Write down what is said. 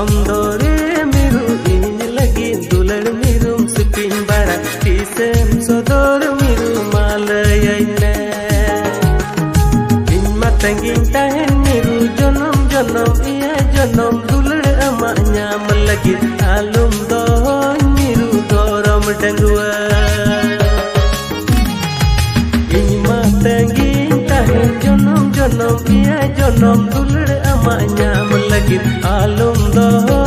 Amdore miru in lagi dular mirum sipin bara tisem sodor miru malayayne in matangin tahen miru jonom jonom iya jonom dular amanya malagi alum do miru doram dangwa in matangin tahen jonom jonom iya jonom dular amanya malagi alum do